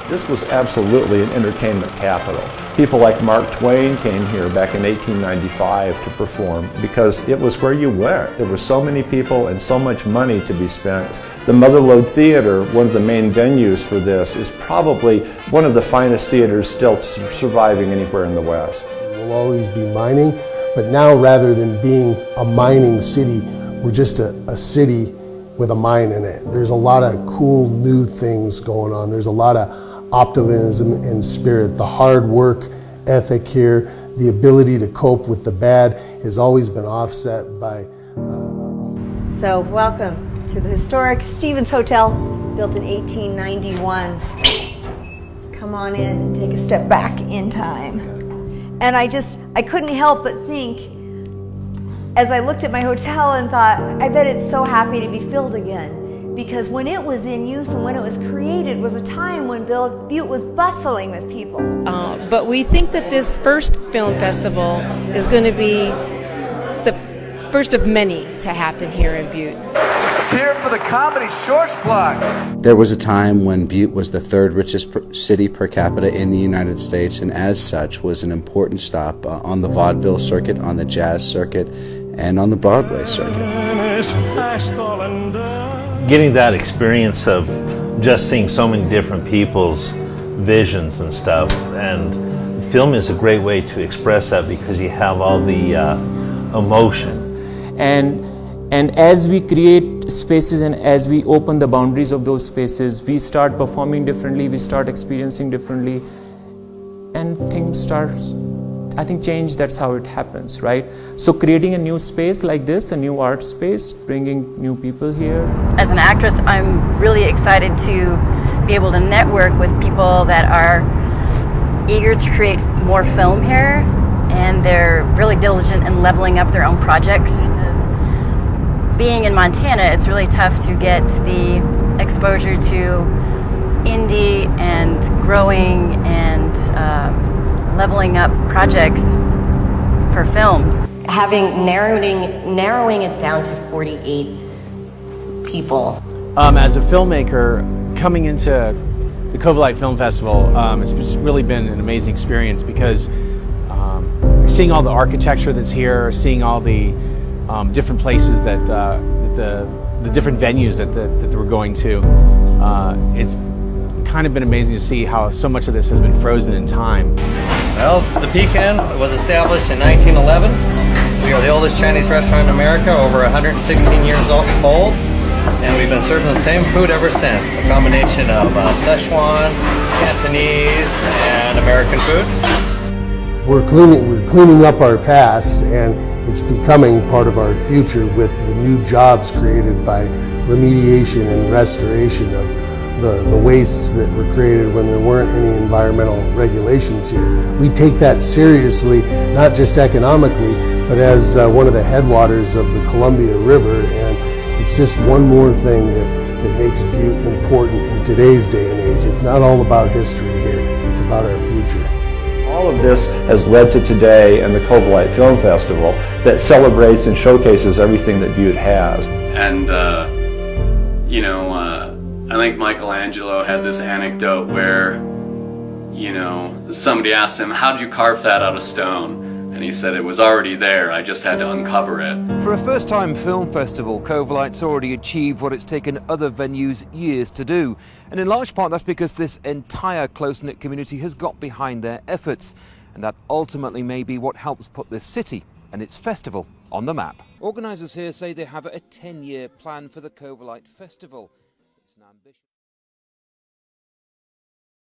This was absolutely an entertainment capital. People like Mark Twain came here back in 1895 to perform because it was where you went. There were so many people and so much money to be spent. The Motherlode Theater, one of the main venues for this, is probably one of the finest theaters still surviving anywhere in the West. We'll always be mining, but now rather than being a mining city, we're just a city with a mine in it. There's a lot of cool new things going on. There's a lot of optimism and spirit. The hard work ethic here, the ability to cope with the bad has always been offset by... So welcome to the historic Stevens Hotel, built in 1891. Come on in and take a step back in time. And I couldn't help but think, as I looked at my hotel and thought, I bet it's so happy to be filled again. Because when it was in use and when it was created was a time when Butte was bustling with people. But we think that this first film festival is going to be the first of many to happen here in Butte. Let's hear it for the Comedy Shorts Block. There was a time when Butte was the third richest city per capita in the United States, and as such was an important stop on the vaudeville circuit, on the jazz circuit, and on the Broadway circuit. Getting that experience of just seeing so many different people's visions and stuff, and film is a great way to express that because you have all the emotion. And as we create spaces and as we open the boundaries of those spaces, we start performing differently, we start experiencing differently, and things start, I think, change. That's how it happens, right? So creating a new space like this, a new art space, bringing new people here. As an actress, I'm really excited to be able to network with people that are eager to create more film here, and they're really diligent in leveling up their own projects. Being in Montana, it's really tough to get the exposure to indie and growing and leveling up projects for film. Narrowing it down to 48 people. As a filmmaker, coming into the Covellite Film Festival, it's just really been an amazing experience because seeing all the architecture that's here, seeing all the different places that the different venues that we're going to, it's kind of been amazing to see how so much of this has been frozen in time. Well, the Pecan was established in 1911. We are the oldest Chinese restaurant in America, over 116 years old, and we've been serving the same food ever since. A combination of Szechuan, Cantonese, and American food. We're cleaning up our past, and it's becoming part of our future with the new jobs created by remediation and restoration of the wastes that were created when there weren't any environmental regulations here. We take that seriously, not just economically, but as one of the headwaters of the Columbia River, and it's just one more thing that makes Butte important in today's day and age. It's not all about history here, it's about our future. All of this has led to today and the Covellite Film Festival that celebrates and showcases everything that Butte has. And, I think Michelangelo had this anecdote where, somebody asked him, "How'd you carve that out of stone?" And he said, "It was already there, I just had to uncover it." For a first-time film festival, Covellite's already achieved what it's taken other venues years to do. And in large part, that's because this entire close-knit community has got behind their efforts. And that ultimately may be what helps put this city and its festival on the map. Organisers here say they have a 10-year plan for the Covellite Festival. It's an ambitious